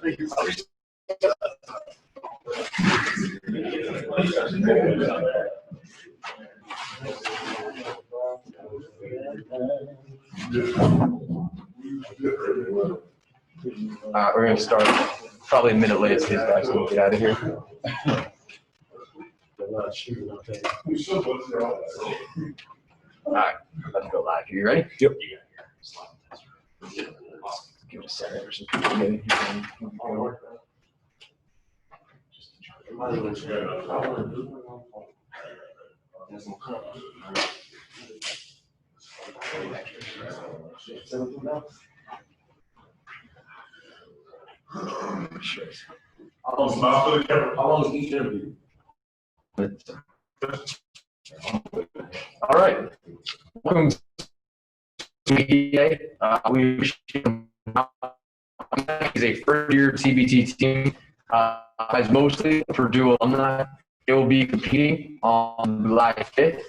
We're going to start probably a minute late so these guys can get out of here. All right, let's go live. Are you ready? Yep. Give it a second or something. How long is each interview? All right. Welcome to media. We wish you is a first-year TBT team. As mostly Purdue alumni, they will be competing on July 5th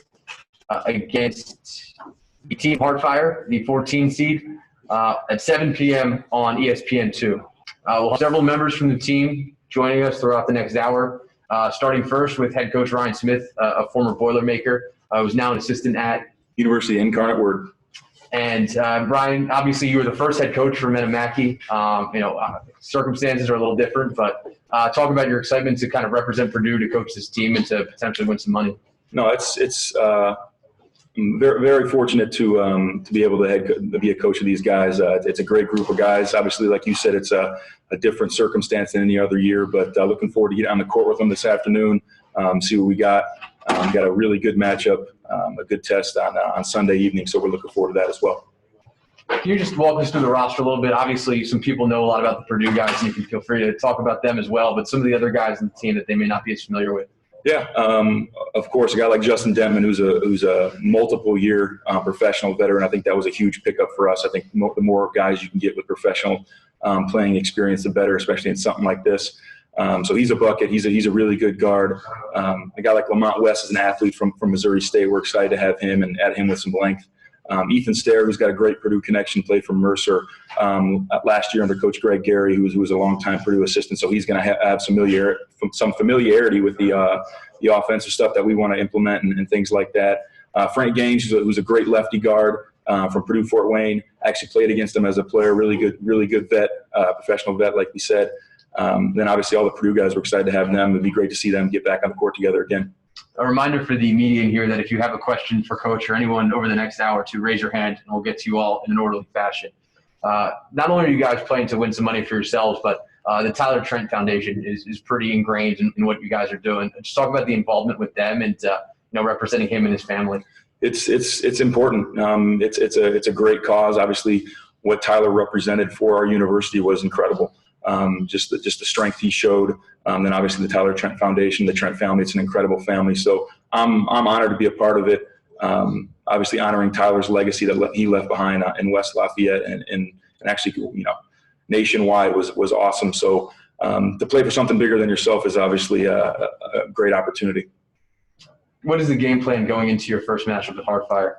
against the Team Heartfire, the 14 seed, at 7 p.m. on ESPN2. We'll have several members from the team joining us throughout the next hour, starting first with head coach Ryne Smith, a former Boilermaker, who's now an assistant at University of Incarnate Word. And Brian, obviously you were the first head coach for Mackey. Circumstances are a little different, but talk about your excitement to kind of represent Purdue, to coach this team, and to potentially win some money. No, it's I'm very, very fortunate to be able to be a coach of these guys. It's a great group of guys. Obviously, like you said, it's a different circumstance than any other year, but looking forward to get on the court with them this afternoon, see what we got. Got a really good matchup, a good test on Sunday evening, so we're looking forward to that as well. Can you just walk us through the roster a little bit? Obviously, some people know a lot about the Purdue guys, and you can feel free to talk about them as well, but some of the other guys in the team that they may not be as familiar with. Yeah, of course, a guy like Justin Dentman, who's a multiple-year professional veteran. I think that was a huge pickup for us. I think the more guys you can get with professional playing experience, the better, especially in something like this. So he's a bucket. He's a really good guard. A guy like Lamont West is an athlete from Missouri State. We're excited to have him and add him with some length. Ethan Stair, who's got a great Purdue connection, played for Mercer last year under Coach Greg Gary, who was a longtime Purdue assistant. So he's going to have some familiarity with the offensive stuff that we want to implement and things like that. Frank Gaines, who's a great lefty guard from Purdue Fort Wayne, actually played against him as a player. Really good vet, professional vet, like we said. Then obviously all the Purdue guys, we're excited to have them. It'd be great to see them get back on the court together again. A reminder for the media in here that if you have a question for Coach or anyone over the next hour, to raise your hand, and we'll get to you all in an orderly fashion. Not only are you guys playing to win some money for yourselves, but the Tyler Trent Foundation is pretty ingrained in what you guys are doing. Just talk about the involvement with them and representing him and his family. It's important. It's a great cause. Obviously, what Tyler represented for our university was incredible. Just the strength he showed. Then obviously the Tyler Trent Foundation, the Trent family, it's an incredible family. So I'm honored to be a part of it. Obviously honoring Tyler's legacy that he left behind in West Lafayette and actually, nationwide was awesome. So to play for something bigger than yourself is obviously a great opportunity. What is the game plan going into your first matchup with Heartfire?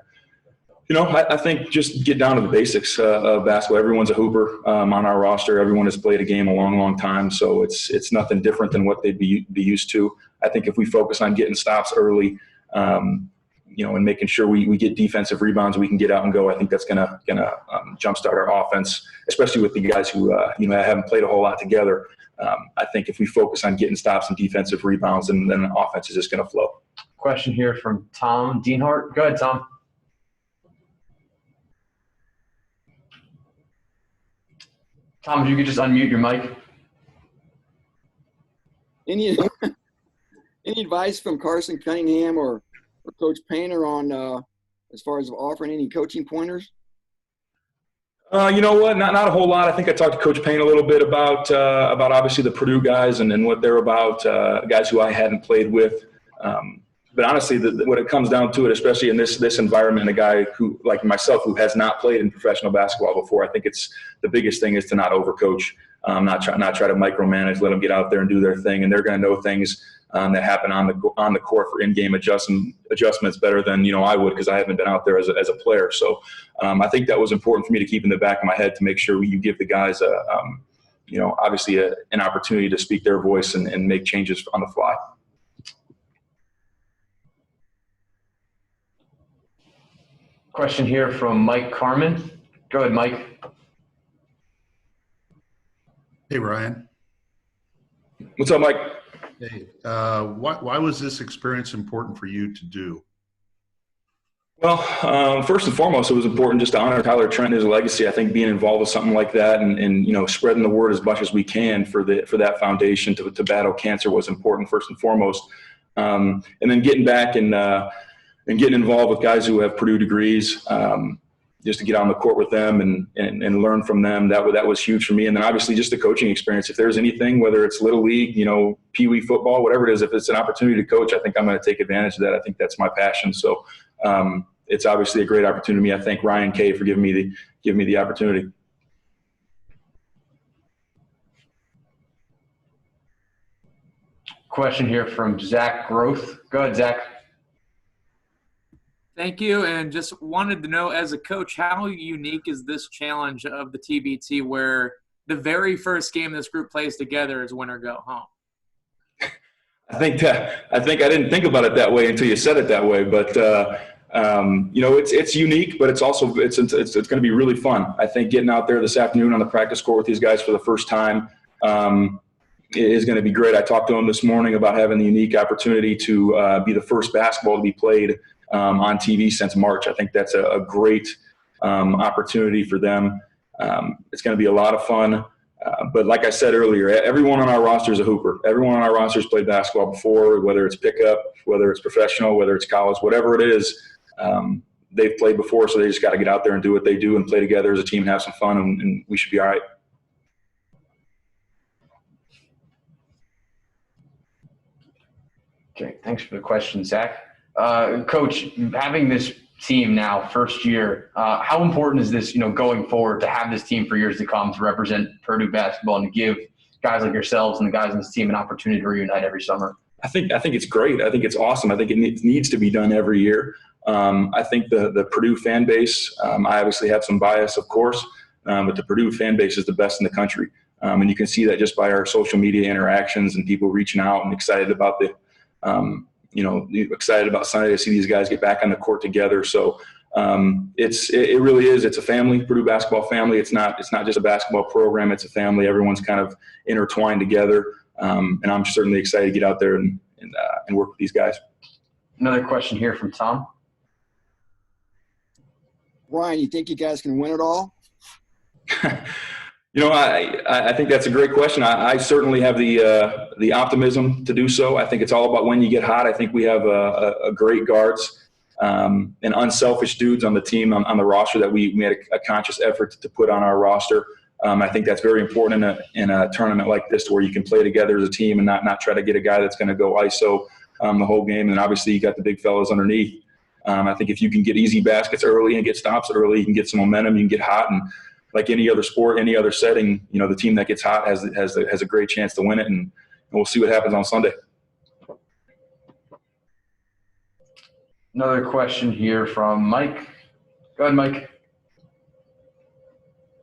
I think just get down to the basics of basketball. Everyone's a hooper on our roster. Everyone has played a game a long, long time, so it's nothing different than what they'd be used to. I think if we focus on getting stops early, and making sure we get defensive rebounds, we can get out and go. I think that's gonna jumpstart our offense, especially with the guys who haven't played a whole lot together. I think if we focus on getting stops and defensive rebounds, then the offense is just gonna flow. Question here from Tom Dienhart. Go ahead, Tom. Tom, if you could just unmute your mic. Any advice from Carson Cunningham or Coach Painter on as far as offering any coaching pointers? You know what? Not a whole lot. I think I talked to Coach Payne a little bit about obviously the Purdue guys and what they're about, guys who I hadn't played with. But honestly, when it comes down to it, especially in this environment, a guy who like myself who has not played in professional basketball before, I think it's the biggest thing is to not overcoach, not try to micromanage, let them get out there and do their thing, and they're going to know things that happen on the court for in-game adjustments better than I would, because I haven't been out there as a player. So I think that was important for me to keep in the back of my head to make sure you give the guys obviously an opportunity to speak their voice and make changes on the fly. Question here from Mike Carmen. Go ahead, Mike. Hey, Ryan. What's up, Mike? Hey, why was this experience important for you to do? Well, first and foremost, it was important just to honor Tyler Trent and his legacy. I think being involved with something like that and spreading the word as much as we can for that foundation to battle cancer was important first and foremost. And then getting back and getting involved with guys who have Purdue degrees, just to get on the court with them and learn from them, that was huge for me. And then obviously just the coaching experience. If there's anything, whether it's Little League, Pee Wee football, whatever it is, if it's an opportunity to coach, I think I'm going to take advantage of that. I think that's my passion. So it's obviously a great opportunity to me. I thank Ryan K for giving me the opportunity. Question here from Zach Groth. Go ahead, Zach. Thank you, and just wanted to know, as a coach, how unique is this challenge of the TBT where the very first game this group plays together is win or go home? I think I didn't think about it that way until you said it that way, but it's unique, but it's also it's going to be really fun. I think getting out there this afternoon on the practice court with these guys for the first time is going to be great. I talked to them this morning about having the unique opportunity to be the first basketball to be played on TV since March. I think that's a great opportunity for them. It's going to be a lot of fun. But like I said earlier, everyone on our roster is a hooper. Everyone on our roster has played basketball before, whether it's pickup, whether it's professional, whether it's college, whatever it is, they've played before, so they just got to get out there and do what they do and play together as a team and have some fun, and we should be all right. Okay, thanks for the question, Zach. Coach, having this team now, first year, how important is this, going forward to have this team for years to come to represent Purdue basketball and to give guys like yourselves and the guys in this team an opportunity to reunite every summer? I think it's great. I think it's awesome. I think it needs to be done every year. I think the Purdue fan base, I obviously have some bias, of course, but the Purdue fan base is the best in the country. And you can see that just by our social media interactions and people reaching out and excited about excited about Sunday to see these guys get back on the court together. So it really is. It's a family, Purdue basketball family. It's not just a basketball program. It's a family. Everyone's kind of intertwined together. And I'm certainly excited to get out there and work with these guys. Another question here from Tom. Ryan, you think you guys can win it all? I think that's a great question. I certainly have the optimism to do so. I think it's all about when you get hot. I think we have a great guards and unselfish dudes on the team, on the roster that we made a conscious effort to put on our roster. I think that's very important in a tournament like this, where you can play together as a team and not try to get a guy that's going to go ISO the whole game. And obviously you got the big fellas underneath. I think if you can get easy baskets early and get stops early, you can get some momentum, you can get hot. And like any other sport, any other setting, the team that gets hot has a great chance to win it. And we'll see what happens on Sunday. Another question here from Mike. Go ahead, Mike.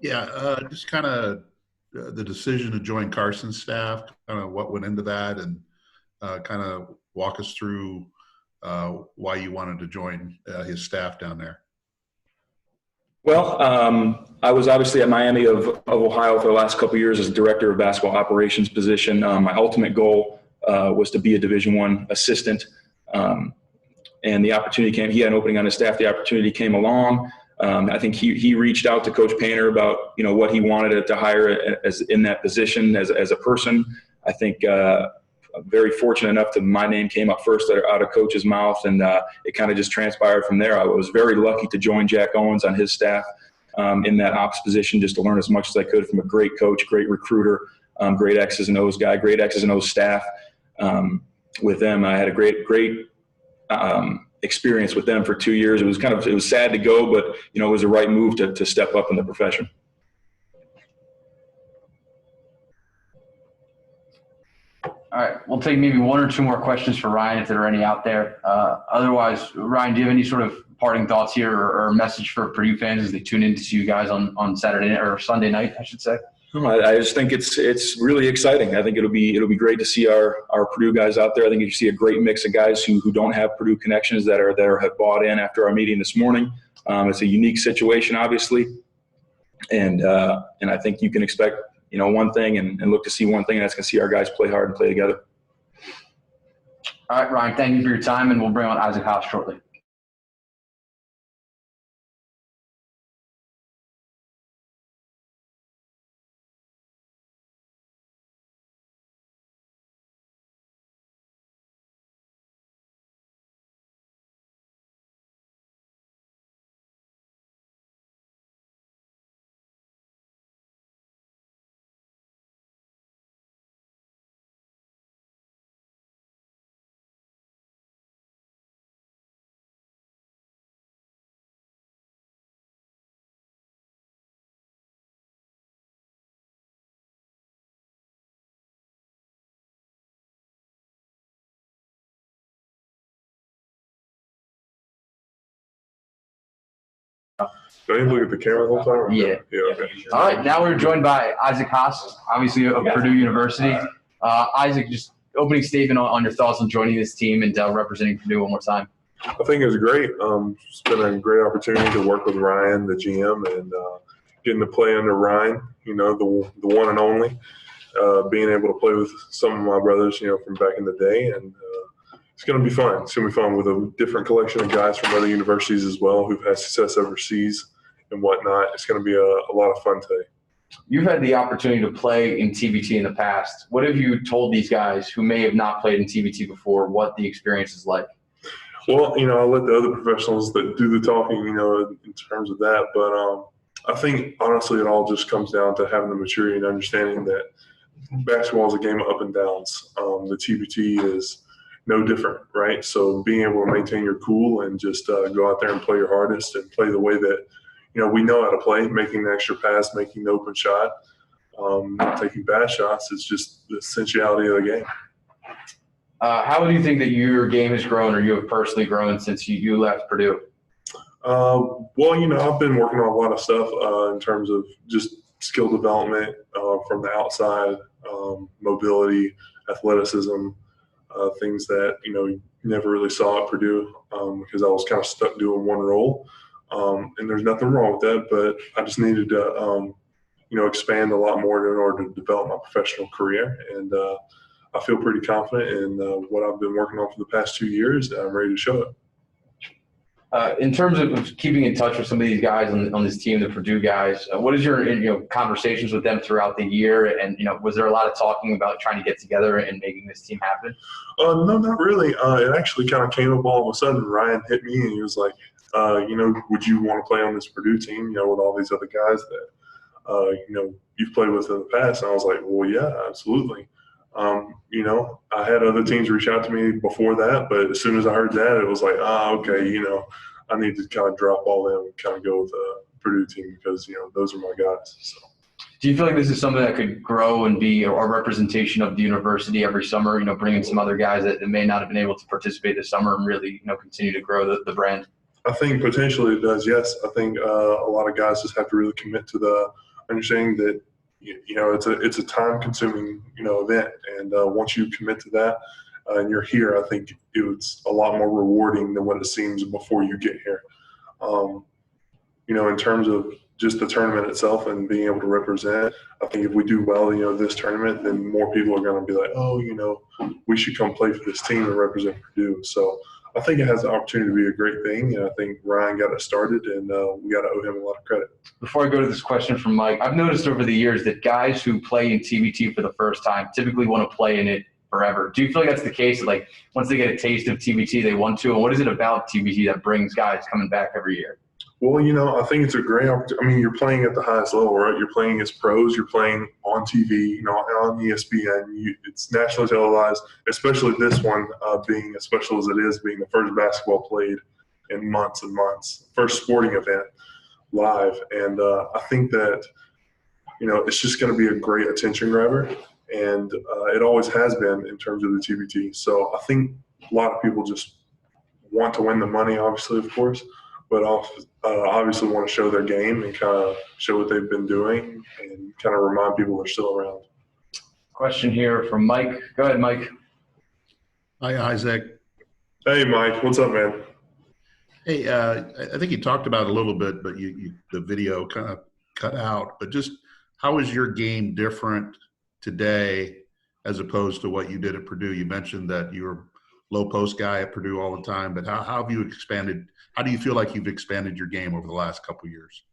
Yeah, just kind of the decision to join Carson's staff, kind of what went into that, and kind of walk us through why you wanted to join his staff down there. Well, I was obviously at Miami of Ohio for the last couple of years as a director of basketball operations position. My ultimate goal was to be a Division I assistant, and the opportunity came. He had an opening on his staff. The opportunity came along. I think he reached out to Coach Painter about what he wanted to hire as in that position as a person. I think very fortunate enough to my name came up first out of Coach's mouth, and it kind of just transpired from there. I was very lucky to join Jack Owens on his staff in that ops position, just to learn as much as I could from a great coach, great recruiter, great X's and O's guy, great X's and O's staff. With them, I had a great experience with them for 2 years. It was sad to go, but it was the right move to step up in the profession. All right, we'll take maybe one or two more questions for Ryan if there are any out there. Otherwise, Ryan, do you have any sort of parting thoughts here or a message for Purdue fans as they tune in to see you guys on Saturday or Sunday night, I should say? No, I just think it's really exciting. I think it'll be great to see our Purdue guys out there. I think you see a great mix of guys who don't have Purdue connections that are there, have bought in after our meeting this morning. It's a unique situation, obviously, and I think you can expect one thing and look to see one thing, and that's going to see our guys play hard and play together. All right, Ryne, thank you for your time, and we'll bring on Isaac Haas shortly. Don't you look at the camera the whole time? Or Yeah. Yeah, okay. All right, now we're joined by Isaac Haas, obviously of Purdue University. Isaac, just opening statement on your thoughts on joining this team and representing Purdue one more time. I think it was great. It's been a great opportunity to work with Ryne, the GM, and getting to play under Ryne, the one and only. Being able to play with some of my brothers, from back in the day, and it's going to be fun. It's going to be fun with a different collection of guys from other universities as well who've had success overseas and whatnot. It's going to be a lot of fun today. You've had the opportunity to play in TBT in the past. What have you told these guys who may have not played in TBT before what the experience is like? Well, I'll let the other professionals that do the talking, in terms of that. But I think, honestly, it all just comes down to having the maturity and understanding that basketball is a game of up and downs. The TBT is no different, right? So being able to maintain your cool and just go out there and play your hardest and play the way that, we know how to play, making the extra pass, making the open shot, taking bad shots is just the essentiality of the game. How do you think that your game has grown or you have personally grown since you left Purdue? Well, I've been working on a lot of stuff in terms of just skill development from the outside, mobility, athleticism, things that, you never really saw at Purdue because I was kind of stuck doing one role. And there's nothing wrong with that, but I just needed to, expand a lot more in order to develop my professional career. And I feel pretty confident in what I've been working on for the past 2 years, and I'm ready to show it. In terms of keeping in touch with some of these guys on this team, the Purdue guys, what is your conversations with them throughout the year? And was there a lot of talking about trying to get together and making this team happen? No, not really. It actually kind of came up all of a sudden. Ryan hit me and he was like, would you want to play on this Purdue team? With all these other guys that you've played with in the past. And I was like, well, yeah, absolutely. I had other teams reach out to me before that, but as soon as I heard that, it was like, okay, I need to kind of drop all them and kind of go with the Purdue team because, those are my guys. So. Do you feel like this is something that could grow and be a representation of the university every summer, bringing some other guys that may not have been able to participate this summer and really, continue to grow the brand? I think potentially it does, yes. I think a lot of guys just have to really commit to the understanding that, it's a time-consuming, event. And once you commit to that and you're here, I think it's a lot more rewarding than what it seems before you get here. In terms of just the tournament itself and being able to represent, I think if we do well, this tournament, then more people are going to be like, oh, we should come play for this team and represent Purdue. So I think it has the opportunity to be a great thing, and I think Ryne got it started, and we got to owe him a lot of credit. Before I go to this question from Mike, I've noticed over the years that guys who play in TBT for the first time typically want to play in it forever. Do you feel like that's the case? Like once they get a taste of TBT, they want to? And what is it about TBT that brings guys coming back every year? Well, I think it's a great opportunity. You're playing at the highest level, right? You're playing as pros. You're playing on TV, on ESPN. It's nationally televised, especially this one being as special as it is, being the first basketball played in months and months, first sporting event live. And I think that, it's just going to be a great attention grabber. And it always has been in terms of the TBT. So I think a lot of people just want to win the money, obviously, of course. but obviously want to show their game and kind of show what they've been doing and kind of remind people they're still around. Question here from Mike. Go ahead, Mike. Hi, Isaac. Hey, Mike. What's up, man? Hey, I think you talked about it a little bit, but the video kind of cut out. But just how is your game different today as opposed to what you did at Purdue? You mentioned that you were low post guy at Purdue all the time, but how have you expanded? How do you feel like you've expanded your game over the last couple of years?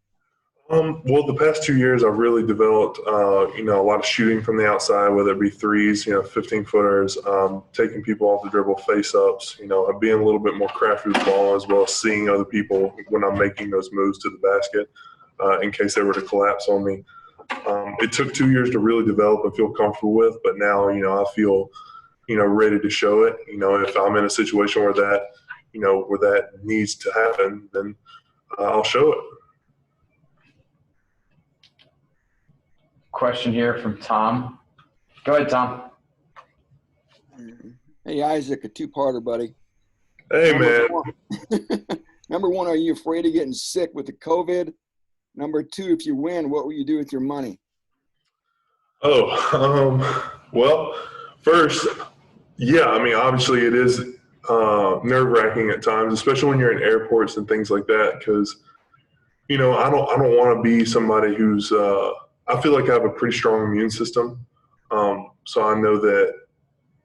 Well, the past 2 years, I've really developed, a lot of shooting from the outside, whether it be threes, 15-footers, taking people off the dribble, face-ups, being a little bit more crafty with the ball, as well as seeing other people when I'm making those moves to the basket in case they were to collapse on me. It took 2 years to really develop and feel comfortable with, but now, I feel, ready to show it. If I'm in a situation where that needs to happen, then I'll show it. Question here from Tom. Go ahead, Tom. Hey, Isaac, a two-parter, buddy. Hey, man. Number one, are you afraid of getting sick with the COVID? Number two, if you win, what will you do with your money? Well, first, yeah, obviously it is nerve-wracking at times, especially when you're in airports and things like that, because, I don't want to be somebody who's I feel like I have a pretty strong immune system. So I know that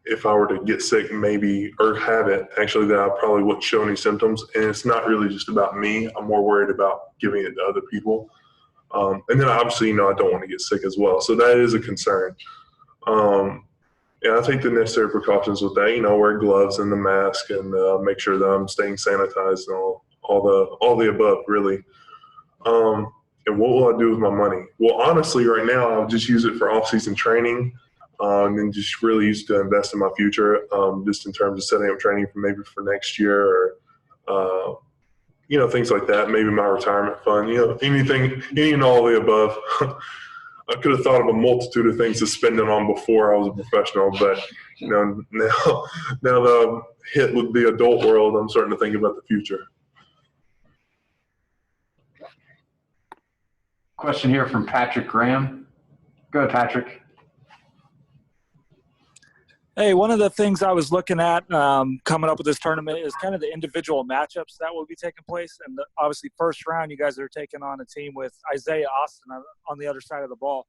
if I were to get sick maybe or have it, actually, then I probably wouldn't show any symptoms. And it's not really just about me. I'm more worried about giving it to other people. And then obviously, I don't want to get sick as well. So that is a concern. And I take the necessary precautions with that, wear gloves and the mask and make sure that I'm staying sanitized and all the above, really. And what will I do with my money? Well, honestly, right now, I'll just use it for off-season training and just really use it to invest in my future, just in terms of setting up training for next year or, things like that. Maybe my retirement fund, anything, any and all of the above. I could have thought of a multitude of things to spend it on before I was a professional, but, now that I'm hit with the adult world, I'm starting to think about the future. Question here from Patrick Graham. Go ahead, Patrick. Hey, one of the things I was looking at coming up with this tournament is kind of the individual matchups that will be taking place. And obviously, first round, you guys are taking on a team with Isaiah Austin on the other side of the ball.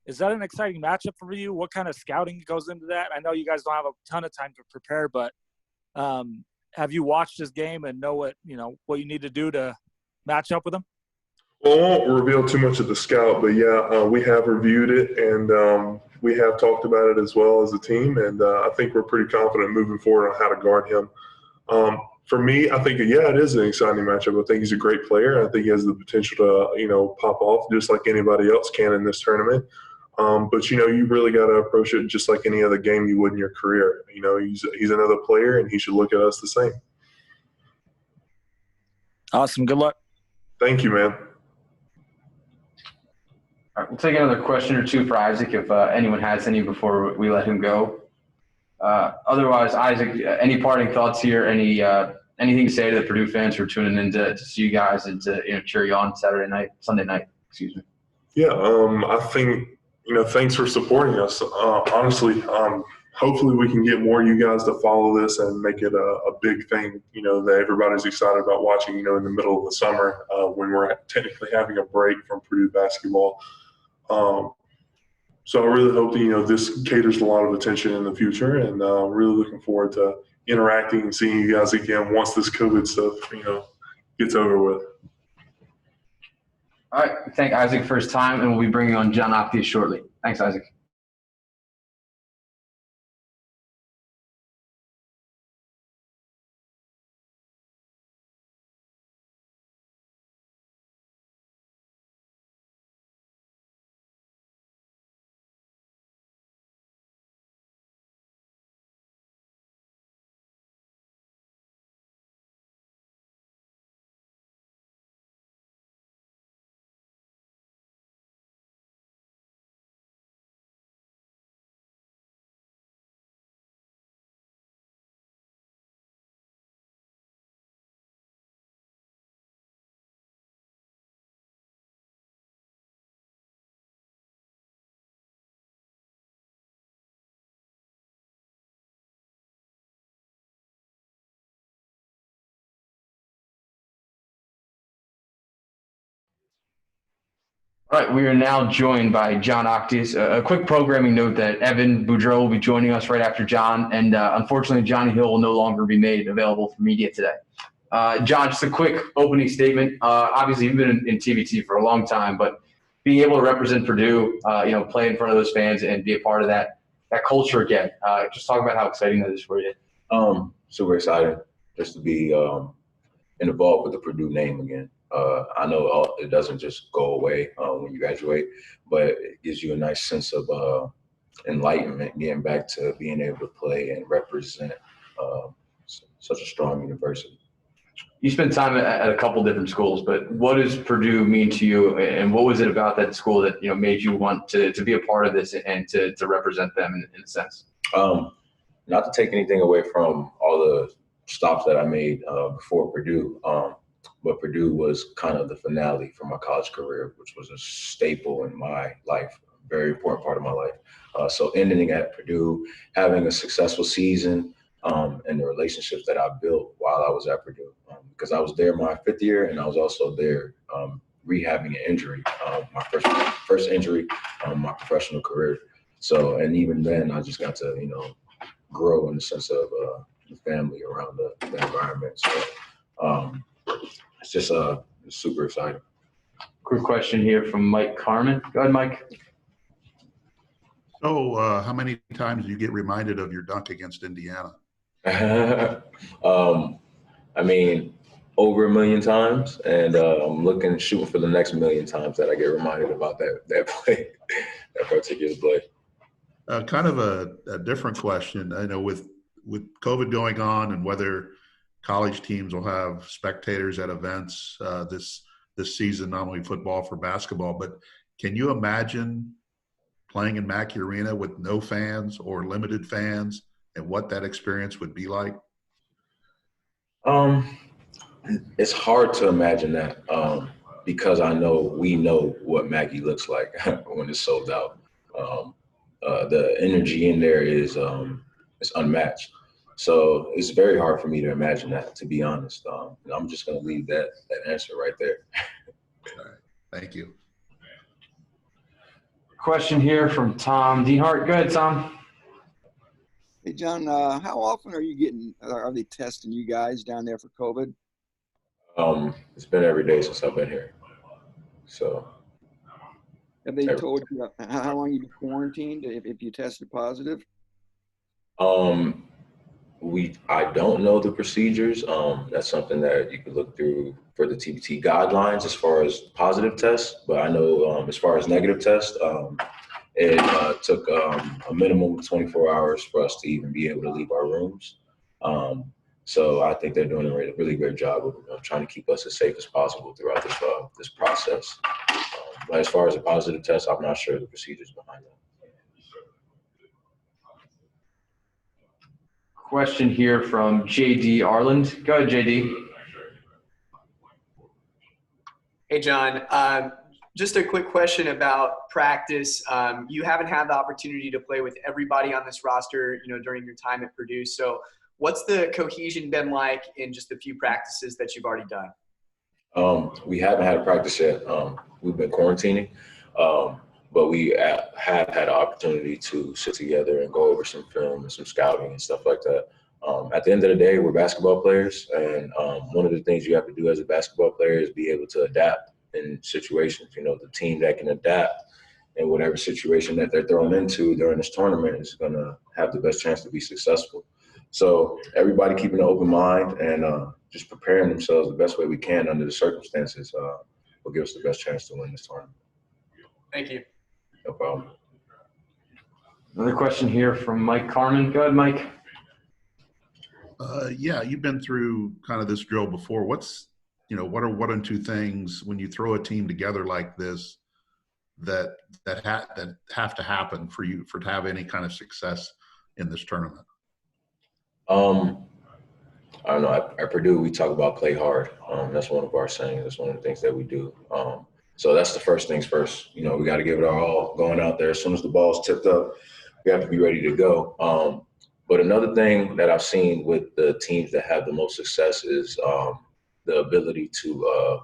Is that an exciting matchup for you? What kind of scouting goes into that? I know you guys don't have a ton of time to prepare, but have you watched this game and know what you need to do to match up with them? Well, I won't reveal too much of the scout, but yeah, we have reviewed it and we have talked about it as well as a team, and I think we're pretty confident moving forward on how to guard him. For me, I think, yeah, it is an exciting matchup. I think he's a great player. I think he has the potential to, pop off just like anybody else can in this tournament. But, you really got to approach it just like any other game you would in your career. He's another player, and he should look at us the same. Awesome. Good luck. Thank you, man. All right, we'll take another question or two for Isaac if anyone has any before we let him go. Otherwise, Isaac, any parting thoughts here? Anything to say to the Purdue fans who are tuning in to see you guys and to cheer you on Sunday night? Excuse me. Yeah, I think thanks for supporting us. Honestly, hopefully we can get more of you guys to follow this and make it a big thing. That everybody's excited about watching. In the middle of the summer when we're technically having a break from Purdue basketball. So I really hope that, this caters a lot of attention in the future, and really looking forward to interacting and seeing you guys again once this COVID stuff, gets over with. All right. Thank Isaac for his time, and we'll be bringing on John Octeus shortly. Thanks, Isaac. All right, we are now joined by John Octeus. A quick programming note that Evan Boudreaux will be joining us right after John, and unfortunately, Johnny Hill will no longer be made available for media today. John, just a quick opening statement. Obviously, you've been in TBT for a long time, but being able to represent Purdue, play in front of those fans and be a part of that culture again. Just talk about how exciting that is for you. Super excited just to be involved with the Purdue name again. I know it doesn't just go away when you graduate, but it gives you a nice sense of enlightenment, getting back to being able to play and represent such a strong university. You spent time at a couple different schools, but what does Purdue mean to you, and what was it about that school that made you want to be a part of this and to represent them in a sense? Not to take anything away from all the stops that I made before Purdue, but Purdue was kind of the finale for my college career, which was a staple in my life, a very important part of my life. So ending at Purdue, having a successful season, and the relationships that I built while I was at Purdue, because I was there my 5th year, and I was also there rehabbing an injury, my first injury, my professional career. So, and even then, I just got to grow in the sense of the family around the environment. So it's just it's super exciting. Quick question here from Mike Carmen. Go ahead, Mike. So how many times do you get reminded of your dunk against Indiana? I mean, over 1 million times, and I'm shooting for the next 1 million times that I get reminded about that play, that particular play. Kind of a different question. I know with COVID going on and whether college teams will have spectators at events this season, not only football, for basketball, but can you imagine playing in Mackey Arena with no fans or limited fans and what that experience would be like? It's hard to imagine that because we know what Mackey looks like when it's sold out. The energy in there is unmatched. So it's very hard for me to imagine that, to be honest. I'm just going to leave that answer right there. All right. Thank you. Question here from Tom Deanhart. Go ahead, Tom. Hey, John, how often are they testing you guys down there for COVID? It's been every day since I've been here. So. Have they told you how long you've been quarantined if you tested positive? I don't know the procedures. That's something that you could look through for the TBT guidelines as far as positive tests. But I know as far as negative tests, it took a minimum of 24 hours for us to even be able to leave our rooms. So I think they're doing a really great job of trying to keep us as safe as possible throughout this process. But as far as a positive test, I'm not sure the procedures behind that. Question here from JD Arland. Go ahead, JD. Hey, John. Just a quick question about practice. You haven't had the opportunity to play with everybody on this roster, during your time at Purdue. So what's the cohesion been like in just the few practices that you've already done? We haven't had a practice yet. We've been quarantining, but we have had an opportunity to sit together and go over some film and some scouting and stuff like that. At the end of the day, we're basketball players, and one of the things you have to do as a basketball player is be able to adapt in situations. The team that can adapt in whatever situation that they're thrown into during this tournament is going to have the best chance to be successful. So everybody keeping an open mind and just preparing themselves the best way we can under the circumstances will give us the best chance to win this tournament. Thank you. No problem. Another question here from Mike Carmen. Go ahead, Mike. Yeah, you've been through kind of this drill before. What are one or two things when you throw a team together like this that have to happen for you to have any kind of success in this tournament? I don't know. At Purdue, we talk about play hard. That's one of our sayings. That's one of the things that we do. So that's the first things first. We got to give it our all going out there. As soon as the ball's tipped up, we have to be ready to go. But another thing that I've seen with the teams that have the most success is the ability to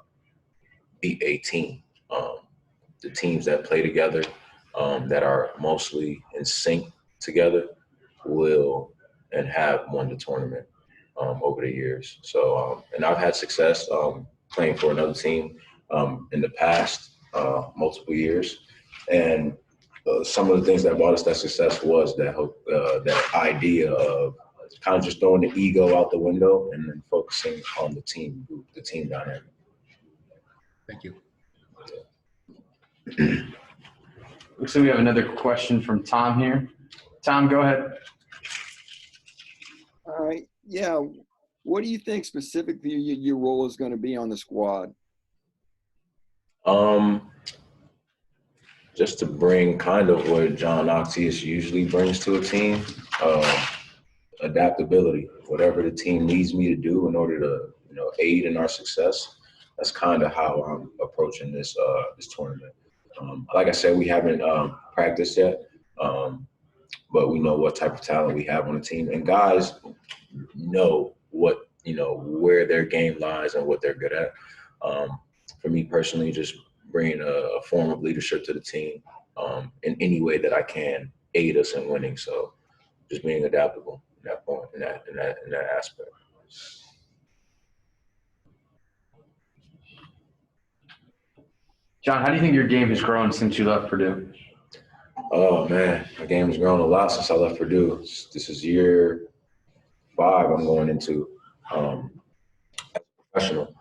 beat a team. the teams that play together, that are mostly in sync together, will and have won the tournament over the years. So, and I've had success playing for another team in the past multiple years. And some of the things that brought us that success was that idea of kind of just throwing the ego out the window and then focusing on the team dynamic. Thank you. Looks like we have another question from Tom here. Tom, go ahead. All right. Yeah. What do you think specifically your role is going to be on the squad? Just to bring kind of what John Octeus usually brings to a team, adaptability. Whatever the team needs me to do in order to, aid in our success, that's kind of how I'm approaching this tournament. Like I said, we haven't practiced yet, but we know what type of talent we have on the team, and guys know what where their game lies and what they're good at. For me personally, just bringing a form of leadership to the team in any way that I can aid us in winning. So just being adaptable in that point, in that aspect. John, how do you think your game has grown since you left Purdue? Oh man, my game has grown a lot since I left Purdue. This is year 5 I'm going into as a professional.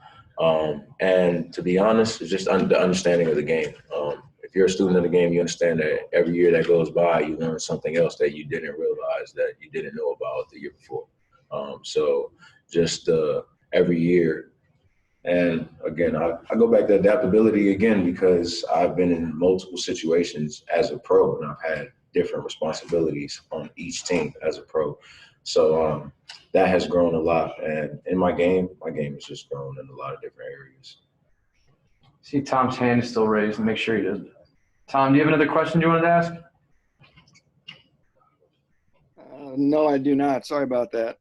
And to be honest, it's just the understanding of the game. If you're a student of the game, you understand that every year that goes by, you learn something else that you didn't realize, that you didn't know about the year before. So just every year. And again, I go back to adaptability again, because I've been in multiple situations as a pro, and I've had different responsibilities on each team as a pro. So that has grown a lot. And in my game has just grown in a lot of different areas. See, Tom's hand is still raised. Make sure he does. Tom, do you have another question you wanted to ask? No, I do not. Sorry about that.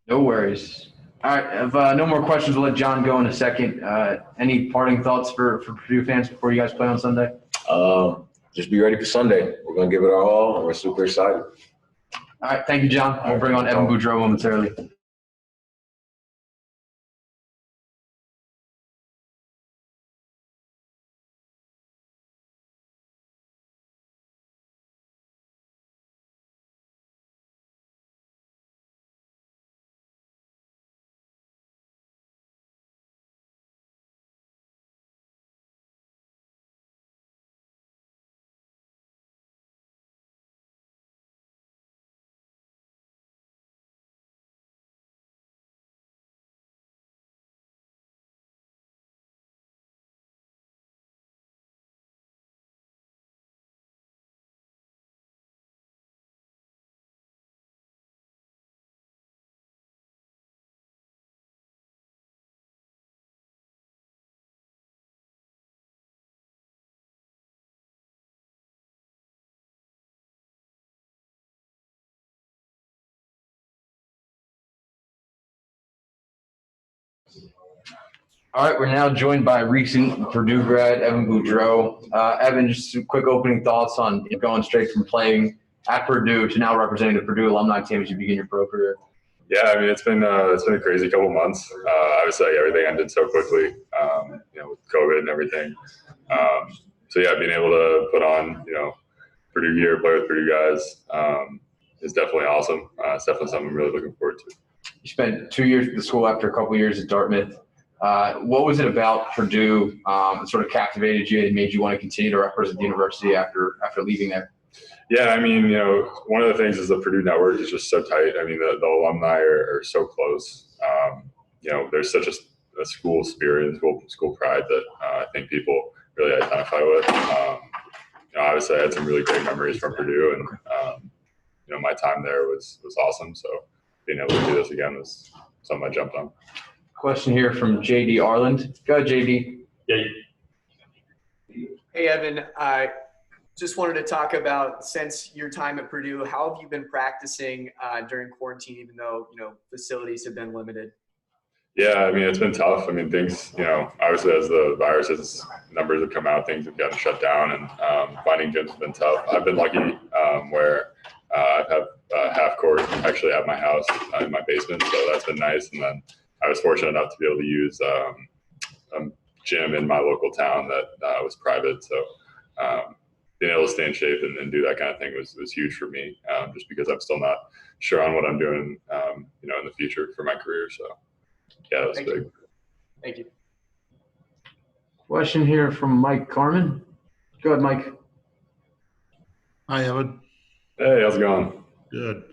No worries. All right, if no more questions, we'll let John go in a second. Any parting thoughts for Purdue fans before you guys play on Sunday? Just be ready for Sunday. We're going to give it our all, and we're super excited. All right, thank you, John. We'll bring on Evan Boudreaux momentarily. All right, we're now joined by recent Purdue grad, Evan Boudreaux. Evan, just some quick opening thoughts on going straight from playing at Purdue to now representing the Purdue alumni team as you begin your pro career. Yeah, I mean, it's been a crazy couple months. Obviously, everything ended so quickly, with COVID and everything. So yeah, being able to put on, Purdue gear, play with Purdue guys, is definitely awesome. It's definitely something I'm really looking forward to. You spent 2 years at the school after a couple years at Dartmouth. What was it about Purdue that sort of captivated you and made you want to continue to represent the university after leaving there? Yeah, I mean, one of the things is the Purdue network is just so tight. I mean, the alumni are so close. There's such a school spirit and school pride that I think people really identify with. Obviously, I had some really great memories from Purdue, and my time there was awesome. So being able to do this again was something I jumped on. Question here from JD Arland. Go ahead, JD. Yeah. Hey, Evan. I just wanted to talk about, since your time at Purdue, how have you been practicing during quarantine, even though, facilities have been limited? Yeah, I mean, it's been tough. I mean, things, obviously as the virus's numbers have come out, things have gotten shut down, and finding gyms has been tough. I've been lucky where I have half court actually at my house in my basement, so that's been nice. And then I was fortunate enough to be able to use a gym in my local town that was private. So being able to stay in shape and do that kind of thing was huge for me, just because I'm still not sure on what I'm doing, in the future for my career. So. Yeah, that was big. Thank you. Question here from Mike Carmen. Go ahead, Mike. Hi, Evan. Hey, how's it going? Good.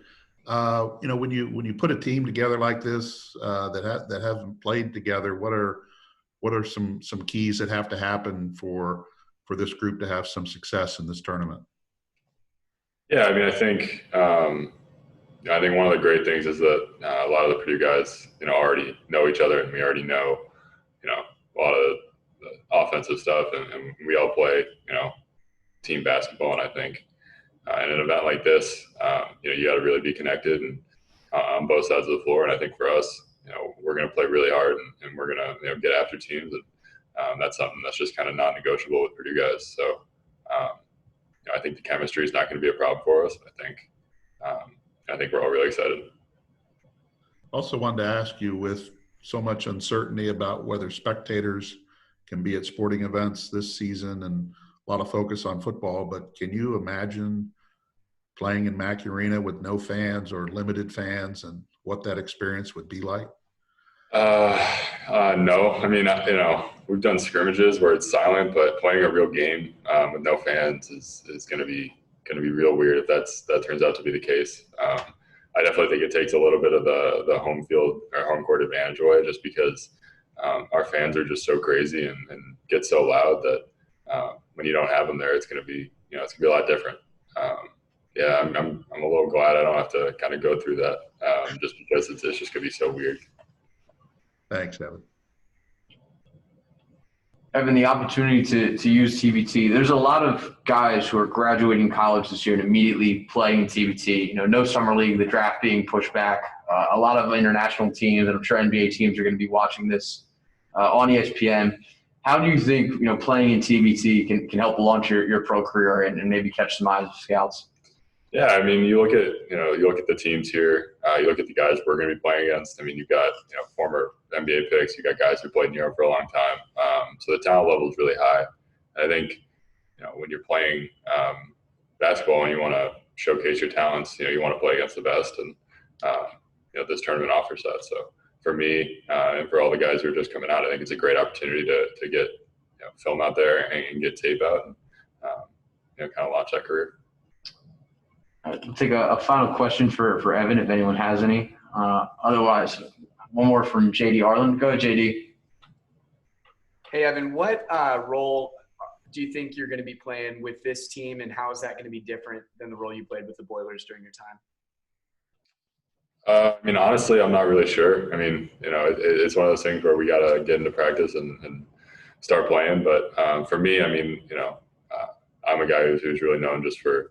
When you put a team together like this that haven't played together, what are some keys that have to happen for this group to have some success in this tournament? Yeah, I mean, I think one of the great things is that a lot of the Purdue guys, already know each other, and we already know, a lot of the offensive stuff, and we all play, team basketball. And I think in an event like this, you got to really be connected and on both sides of the floor. And I think for us, we're going to play really hard, and we're going to get after teams, and that's something that's just kind of non-negotiable with Purdue guys. So I think the chemistry is not going to be a problem for us. I think we're all really excited. Also wanted to ask you, with so much uncertainty about whether spectators can be at sporting events this season and a lot of focus on football, but can you imagine playing in Mackey Arena with no fans or limited fans and what that experience would be like? No. I mean, we've done scrimmages where it's silent, but playing a real game with no fans is going to be real weird if that turns out to be the case. I definitely think it takes a little bit of the home field or home court advantage away, just because our fans are just so crazy and get so loud that when you don't have them there, it's going to be it's going to be a lot different. I'm a little glad I don't have to kind of go through that, just because it's just going to be so weird. Thanks, Evan. Having the opportunity to use TBT, there's a lot of guys who are graduating college this year and immediately playing TBT. No summer league, the draft being pushed back. A lot of international teams, and I'm sure NBA teams are going to be watching this on ESPN. How do you think playing in TBT can help launch your pro career and maybe catch some eyes of scouts? Yeah, I mean, you look at the teams here. You look at the guys we're going to be playing against. I mean, you've got former NBA picks. You got guys who played in Europe for a long time. So the talent level is really high. I think when you're playing basketball and you want to showcase your talents, you want to play against the best, and this tournament offers that. So for me and for all the guys who are just coming out, I think it's a great opportunity to get film out there and get tape out, and kind of launch that career. I'll take a final question for Evan, if anyone has any. Otherwise, one more from JD Arlen. Go ahead, JD. Hey, Evan, what role do you think you're going to be playing with this team, and how is that going to be different than the role you played with the Boilers during your time? I mean, honestly, I'm not really sure. I mean, it's one of those things where we got to get into practice and start playing. But for me, I mean, I'm a guy who's really known just for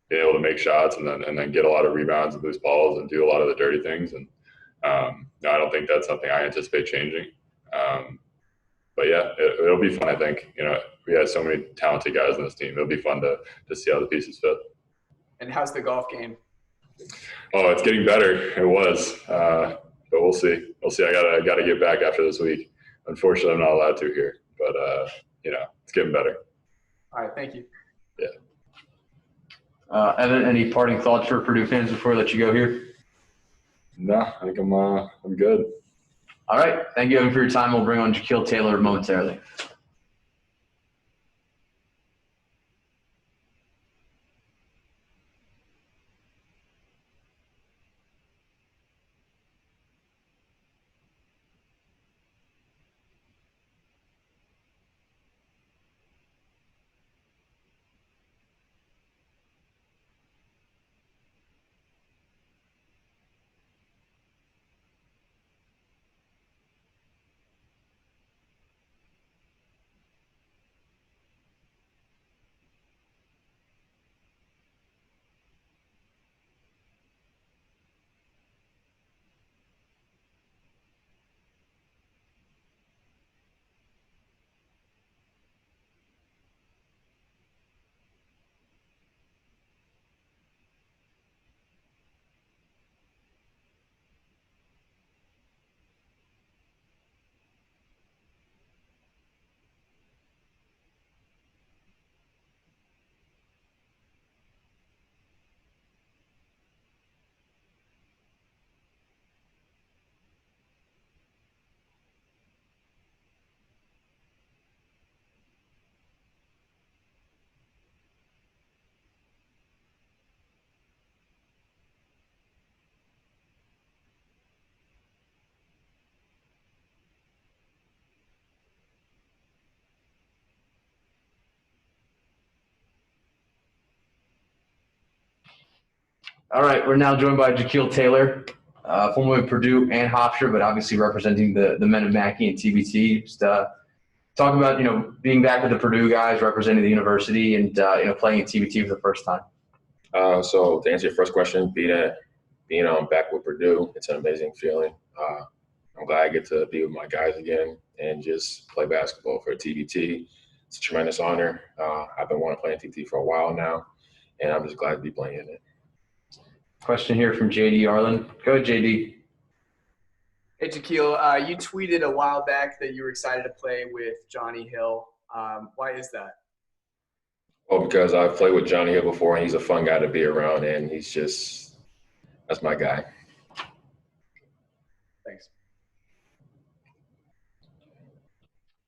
being able to make shots and then get a lot of rebounds and loose balls and do a lot of the dirty things. And I don't think that's something I anticipate changing. But yeah, it'll be fun. I think we have so many talented guys on this team. It'll be fun to see how the pieces fit. And how's the golf game? Oh, it's getting better. It was, but we'll see. I gotta get back after this week. Unfortunately, I'm not allowed to here, but it's getting better. All right, thank you. Yeah. Evan, any parting thoughts for Purdue fans before I let you go here? No, I think I'm good. All right. Thank you, Evan, for your time. We'll bring on Jacquil Taylor momentarily. All right, we're now joined by Jacquil Taylor, formerly of Purdue and Hofstra, but obviously representing the men of Mackey and TBT. Just talk about, being back with the Purdue guys, representing the university, and, playing at TBT for the first time. So to answer your first question, being back with Purdue, it's an amazing feeling. I'm glad I get to be with my guys again and just play basketball for TBT. It's a tremendous honor. I've been wanting to play in TBT for a while now, and I'm just glad to be playing in it. Question here from JD Arlen. Go ahead, JD. Hey, Jacquil, you tweeted a while back that you were excited to play with Johnny Hill. Why is that? Well, because I've played with Johnny Hill before, and he's a fun guy to be around, and that's my guy. Thanks.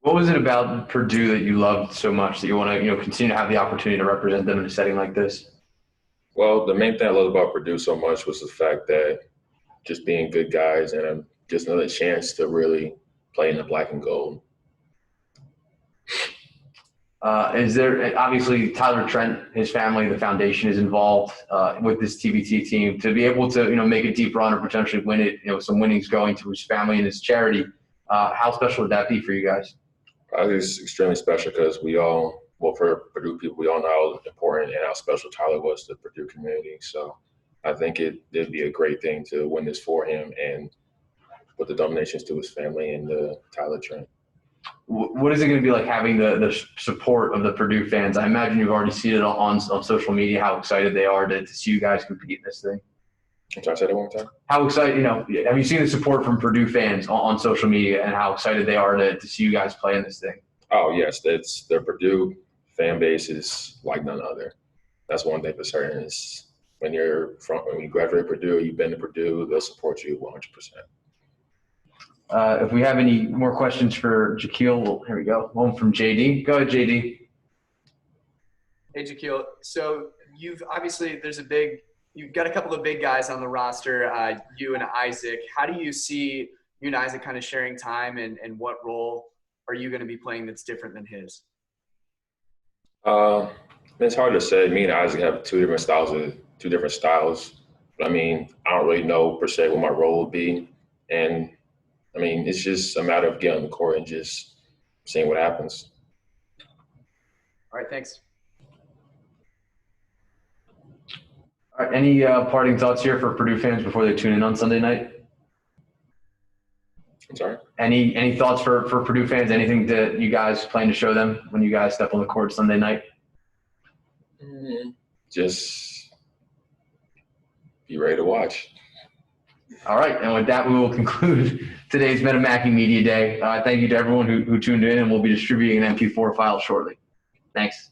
What was it about Purdue that you loved so much that you want to, continue to have the opportunity to represent them in a setting like this? Well, the main thing I loved about Purdue so much was the fact that just being good guys and just another chance to really play in the black and gold. Is there obviously Tyler Trent, his family, the foundation is involved with this TBT team to be able to make a deep run or potentially win it, some winnings going to his family and his charity. How special would that be for you guys? I think it's extremely special because for Purdue people, we all know how important and how special Tyler was to the Purdue community. So I think it'd be a great thing to win this for him and put the donations to his family and Tyler Trent. What is it going to be like having the support of the Purdue fans? I imagine you've already seen it on social media, how excited they are to see you guys compete in this thing. I'm sorry, say that one more time. How excited, have you seen the support from Purdue fans on social media and how excited they are to see you guys play in this thing? Oh, yes. The Purdue fan base is like none other. That's one thing for certain is when you graduate Purdue, you've been to Purdue, they'll support you 100%. If we have any more questions for Jacquil, here we go. One from JD. Go ahead, JD. Hey, Jacquil. So you've got a couple of big guys on the roster, you and Isaac. How do you see you and Isaac kind of sharing time and what role are you going to be playing that's different than his? It's hard to say. Me and Isaac have two different styles. But I don't really know per se what my role would be. And it's just a matter of getting on the court and just seeing what happens. All right, thanks. All right, any parting thoughts here for Purdue fans before they tune in on Sunday night? I'm sorry? Any thoughts for Purdue fans? Anything that you guys plan to show them when you guys step on the court Sunday night? Just be ready to watch. All right, and with that, we will conclude today's Men of Mackey Media Day. Thank you to everyone who tuned in, and we'll be distributing an MP4 file shortly. Thanks.